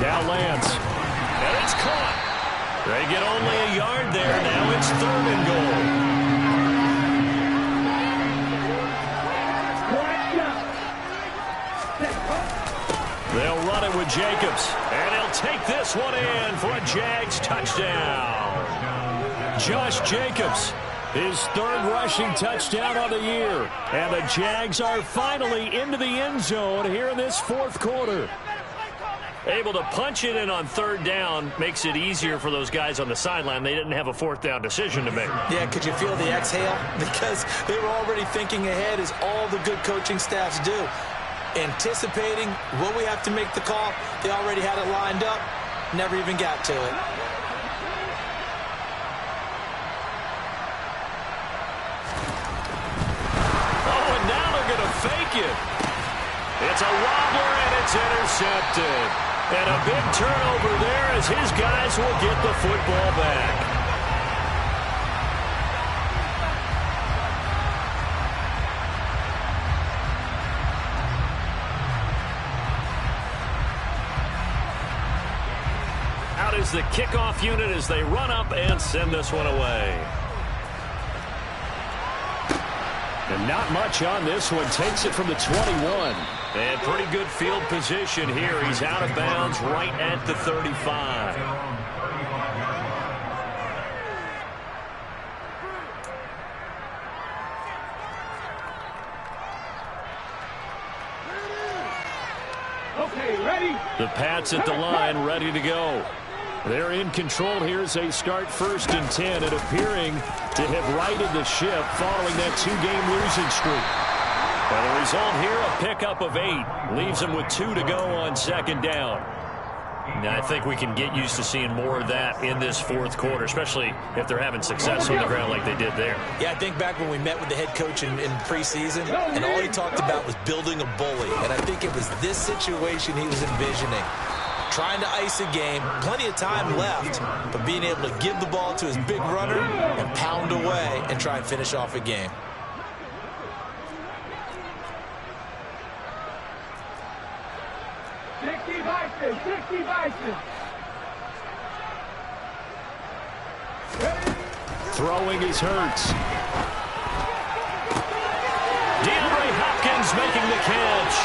Now Lance. And it's caught. They get only a yard there. Now it's 3rd and goal. They'll run it with Jacobs. And he'll take this one in for a Jags touchdown. Josh Jacobs, his 3rd rushing touchdown of the year. And the Jags are finally into the end zone here in this 4th quarter. Able to punch it in on 3rd down makes it easier for those guys on the sideline. They didn't have a 4th down decision to make. Yeah, could you feel the exhale? Because they were already thinking ahead, as all the good coaching staffs do. Anticipating, will we have to make the call? They already had it lined up, never even got to it. Oh, and now they're going to fake it. It's a wobbler, and it's intercepted. And a big turnover there as his guys will get the football back. Is the kickoff unit as they run up and send this one away. And not much on this one. Takes it from the 21. And pretty good field position here. He's out of bounds right at the 35. Okay, ready? The Pats at the line, ready to go. They're in control here as they start 1st and 10, and appearing to have righted the ship following that 2-game losing streak. Well, the result here, a pickup of 8. Leaves them with 2 to go on 2nd down. Now, I think we can get used to seeing more of that in this 4th quarter, especially if they're having success on the ground like they did there. Yeah, I think back when we met with the head coach in preseason, and all he talked about was building a bully. And I think it was this situation he was envisioning. Trying to ice a game, plenty of time left, but being able to give the ball to his big runner and pound away and try and finish off a game. Throwing is Hurts. DeAndre Hopkins making the catch.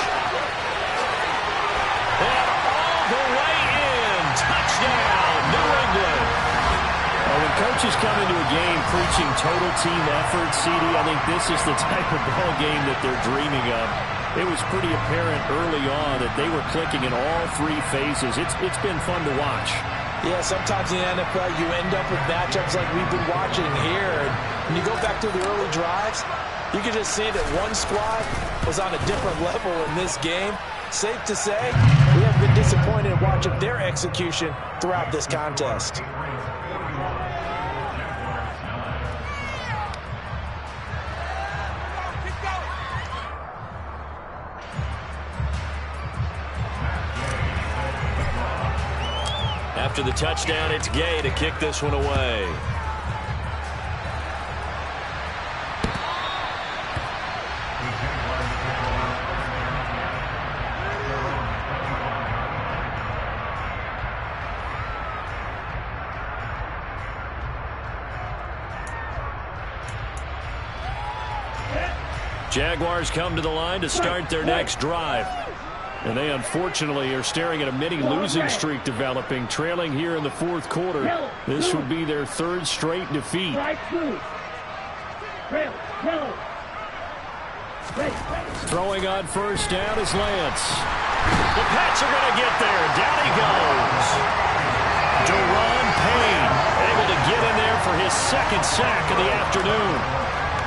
And all the way in. Touchdown, New England. When coaches come into a game preaching total team effort, CD, I think this is the type of ball game that they're dreaming of. It was pretty apparent early on that they were clicking in all three phases. It's been fun to watch. Yeah, sometimes in the NFL you end up with matchups like we've been watching here. And when you go back to the early drives, you can just see that one squad was on a different level in this game. Safe to say, we have been disappointed in watching their execution throughout this contest. After the touchdown, it's Gay to kick this one away. Jaguars come to the line to start their next drive. And they unfortunately are staring at a mini losing streak developing, trailing here in the fourth quarter. This would be their third straight defeat. Throwing on first down is Lance. The Pats are going to get there. Down he goes. Deron Payne able to get in there for his second sack of the afternoon.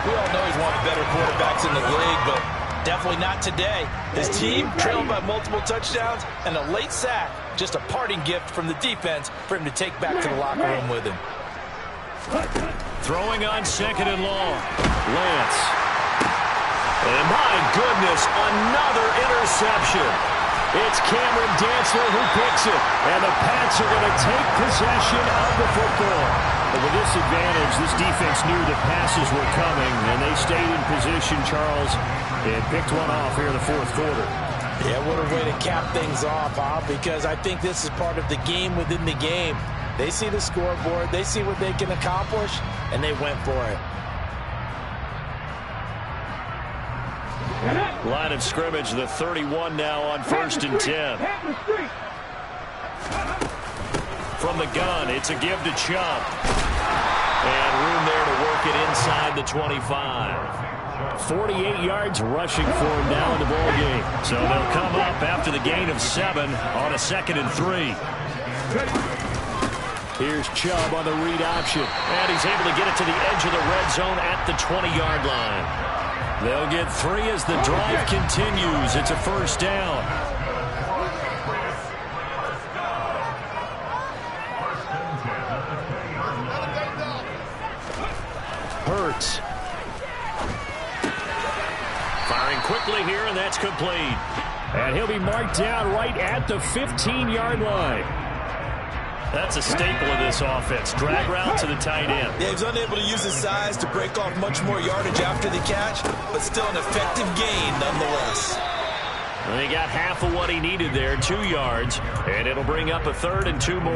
We all know he's one of the better quarterbacks in the league, but definitely not today. His team trailed by multiple touchdowns and a late sack. Just a parting gift from the defense for him to take back to the locker room with him. Throwing on second and long. Lance. And my goodness, another interception. It's Cameron Dantzler who picks it. And the Pats are going to take possession of the football. But with this advantage, this defense knew the passes were coming, and they stayed in position, Charles, and picked one off here in the fourth quarter. Yeah, what a way to cap things off, huh? Because I think this is part of the game within the game. They see the scoreboard, they see what they can accomplish, and they went for it. Line of scrimmage, the 31 now on 1st and 10. From the gun, it's a give to Chubb. And room there to work it inside the 25. 48 yards rushing for him now in the ball game. So they'll come up after the gain of 7 on a 2nd and 3. Here's Chubb on the read option. And he's able to get it to the edge of the red zone at the 20-yard line. They'll get 3 as the drive continues. It's a first down. Hurts. Firing quickly here, and that's complete. And he'll be marked down right at the 15-yard line. That's a staple of this offense. Drag route to the tight end. Yeah, he was unable to use his size to break off much more yardage after the catch, but still an effective gain nonetheless. And he got half of what he needed there, 2 yards, and it'll bring up a 3rd and 2 more.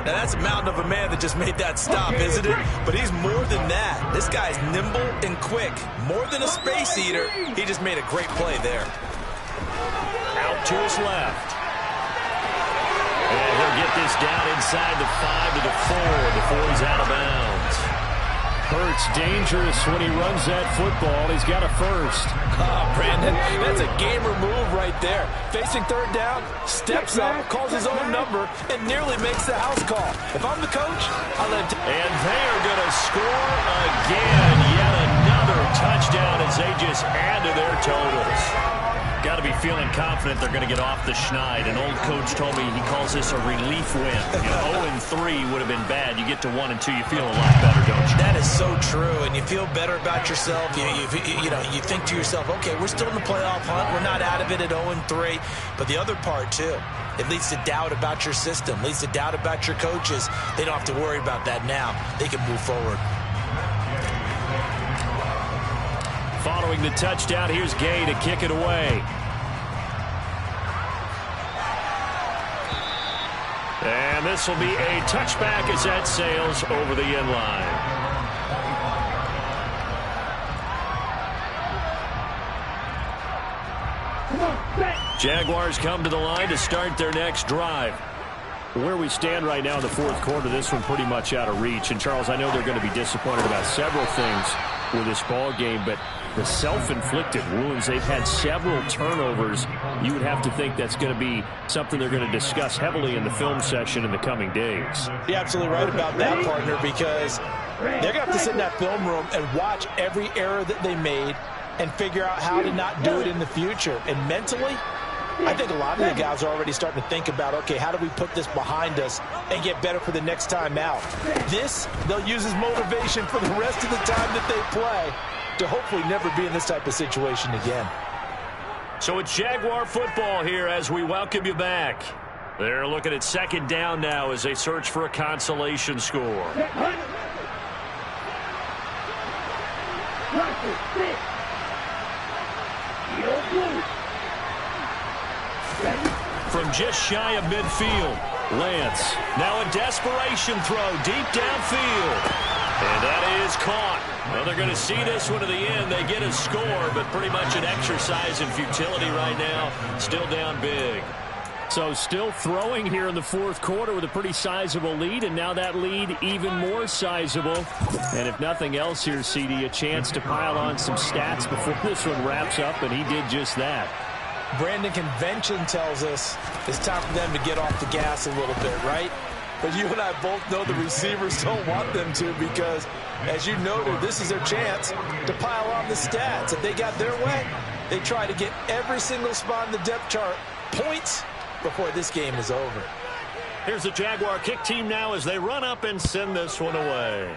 Now, that's a mountain of a man that just made that stop, isn't it? But he's more than that. This guy's nimble and quick. More than a space eater. He just made a great play there. Out to his left. And he'll get this down inside the 5 to the 4 before he's out of bounds. Hurts dangerous when he runs that football. He's got a first. Brandon, that's a gamer move right there. Facing 3rd down, steps up, calls his own number, and nearly makes the house call. If I'm the coach, I'll let him. And they are going to score again. Yet another touchdown as they just add to their totals. Got to be feeling confident they're going to get off the schneid. An old coach told me he calls this a relief win. 0-3 would have been bad. You get to 1 and 2, you feel a lot better, don't you? That is so true, and you feel better about yourself. You think to yourself, okay, we're still in the playoff hunt. We're not out of it at 0-3. But the other part, too, it leads to doubt about your system, leads to doubt about your coaches. They don't have to worry about that now. They can move forward. Following the touchdown, here's Gay to kick it away. And this will be a touchback as that sails over the end line. Jaguars come to the line to start their next drive. Where we stand right now in the fourth quarter, this one pretty much out of reach. And, Charles, I know they're going to be disappointed about several things with this ball game, but the self-inflicted wounds, they've had several turnovers. You would have to think that's going to be something they're going to discuss heavily in the film session in the coming days. You're absolutely right about that, partner, because they're going to have to sit in that film room and watch every error that they made and figure out how to not do it in the future. And mentally, I think a lot of the guys are already starting to think about, okay, how do we put this behind us and get better for the next time out? This, they'll use as motivation for the rest of the time that they play to hopefully never be in this type of situation again. So it's Jaguar football here as we welcome you back. They're looking at second down now as they search for a consolation score. From just shy of midfield, Lance. Now a desperation throw deep downfield. And that is caught. Well, they're going to see this one to the end. They get a score, but pretty much an exercise in futility right now. Still down big. So still throwing here in the fourth quarter with a pretty sizable lead, and now that lead even more sizable. And if nothing else here, CD, a chance to pile on some stats before this one wraps up, and he did just that. Brandon, convention tells us it's time for them to get off the gas a little bit, right? But you and I both know the receivers don't want them to because, as you noted, this is their chance to pile on the stats. If they got their way, they try to get every single spot in the depth chart points before this game is over. Here's the Jaguar kick team now as they run up and send this one away.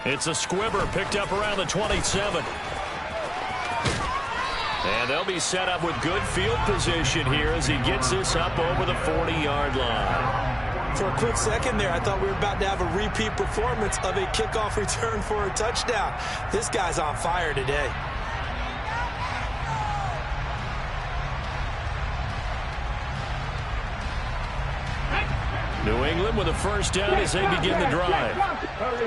It's a squibber picked up around the 27. And they'll be set up with good field position here as he gets this up over the 40-yard line. For a quick second there, I thought we were about to have a repeat performance of a kickoff return for a touchdown. This guy's on fire today. New England with a first down as they begin the drive.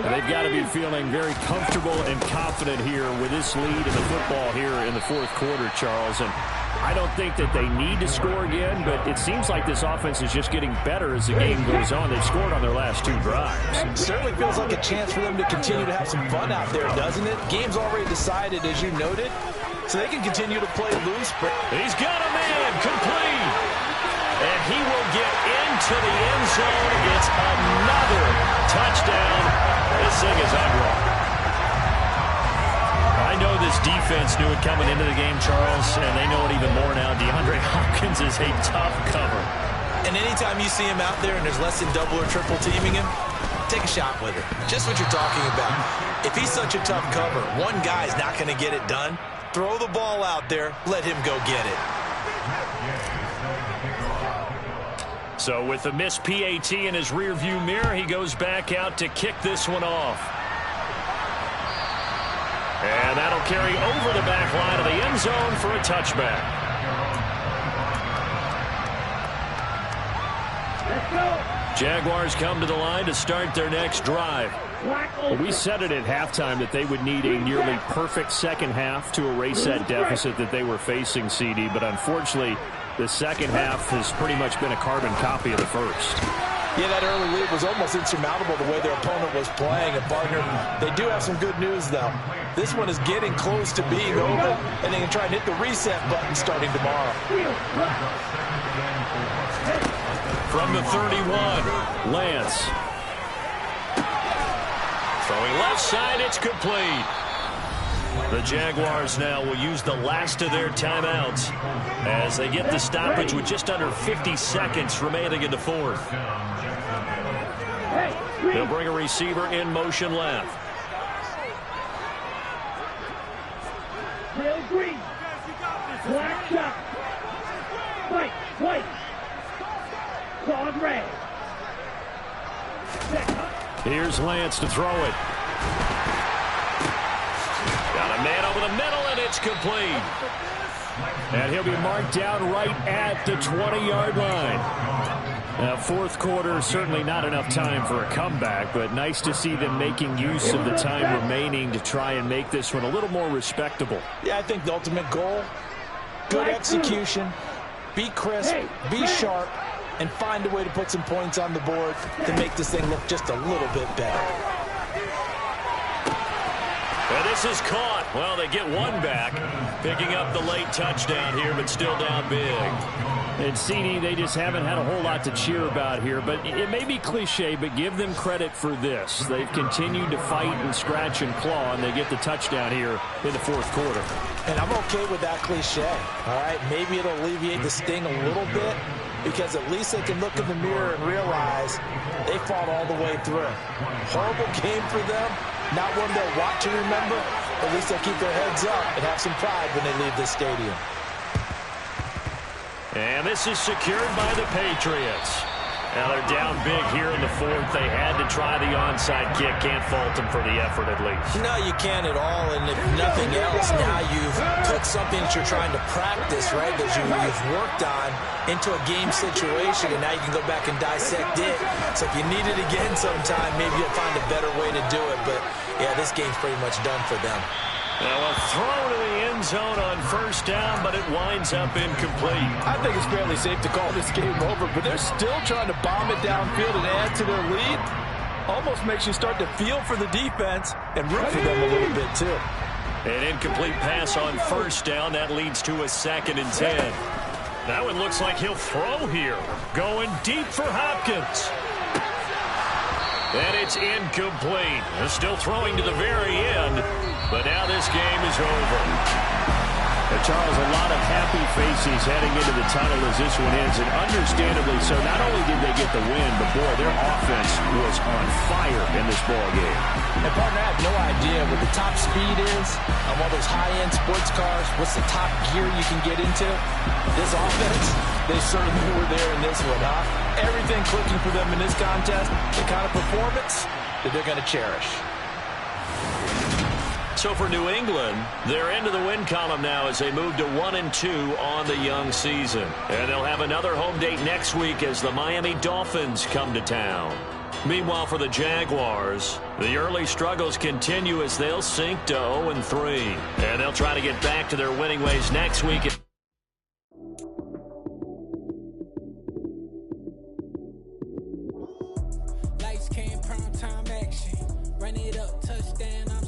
And they've got to be feeling very comfortable and confident here with this lead in the football here in the fourth quarter, Charles. And I don't think that they need to score again, but it seems like this offense is just getting better as the game goes on. They've scored on their last two drives. Certainly feels like a chance for them to continue to have some fun out there, doesn't it? Game's already decided, as you noted, so they can continue to play loose. He's got a man complete. And he will get into the end zone. It's another touchdown. This thing is ugly. I know this defense knew it coming into the game, Charles, and they know it even more now. DeAndre Hopkins is a tough cover. And anytime you see him out there and there's less than double or triple teaming him, take a shot with it. Just what you're talking about. If he's such a tough cover, one guy's not going to get it done. Throw the ball out there. Let him go get it. So with the missed PAT in his rearview mirror, he goes back out to kick this one off. And that'll carry over the back line of the end zone for a touchback. Jaguars come to the line to start their next drive. We said it at halftime that they would need a nearly perfect second half to erase that deficit that they were facing, CD, but unfortunately, the second half has pretty much been a carbon copy of the first. Yeah, that early lead was almost insurmountable the way their opponent was playing. And, partner, they do have some good news, though. This one is getting close to being over, and they can try and hit the reset button starting tomorrow. From the 31, Lance. Throwing left side, it's complete. The Jaguars now will use the last of their timeouts as they get the stoppage with just under 50 seconds remaining in the fourth. They'll bring a receiver in motion left. Real green. Black shot. White. Claude red. Here's Lance to throw it. Got a man over the middle, and it's complete. And he'll be marked down right at the 20-yard line. Now, fourth quarter, certainly not enough time for a comeback, but nice to see them making use of the time remaining to try and make this one a little more respectable. Yeah, I think the ultimate goal good execution, be crisp, be sharp, and find a way to put some points on the board to make this thing look just a little bit better. And this is caught. Well, they get one back, picking up the late touchdown here, but still down big. And CD, they just haven't had a whole lot to cheer about here, but it may be cliche, but give them credit for this. They've continued to fight and scratch and claw, and they get the touchdown here in the fourth quarter. And I'm okay with that cliche, all right? Maybe it'll alleviate the sting a little bit, because at least they can look in the mirror and realize they fought all the way through. Horrible game for them, not one they'll want to remember. At least they'll keep their heads up and have some pride when they leave this stadium. And this is secured by the Patriots. Now they're down big here in the fourth. They had to try the onside kick. Can't fault them for the effort at least. No, you can't at all. And if nothing else, now you've put something that you're trying to practice, right, that you've worked on into a game situation, and now you can go back and dissect it. So if you need it again sometime, maybe you'll find a better way to do it. But, yeah, this game's pretty much done for them. Now a throw to the end zone on first down, but it winds up incomplete. I think it's fairly safe to call this game over, but they're still trying to bomb it downfield and add to their lead. Almost makes you start to feel for the defense and root for them a little bit, too. An incomplete pass on first down. That leads to a 2nd and 10. That one looks like he'll throw here. Going deep for Hopkins. And it's incomplete. They're still throwing to the very end, but now this game is over. Charles, a lot of happy faces heading into the tunnel as this one ends, and understandably so. Not only did they get the win, but, boy, their offense was on fire in this ballgame. And, partner, I have no idea what the top speed is on one of those high-end sports cars. What's the top gear you can get into? This offense, they certainly were there in this one, huh? Everything clicking for them in this contest, the kind of performance that they're going to cherish. So for New England, they're into the win column now as they move to 1-2 on the young season. And they'll have another home date next week as the Miami Dolphins come to town. Meanwhile, for the Jaguars, the early struggles continue as they'll sink to 0-3. And they'll try to get back to their winning ways next week. Lights came, prime time action. Run it up, touchdown.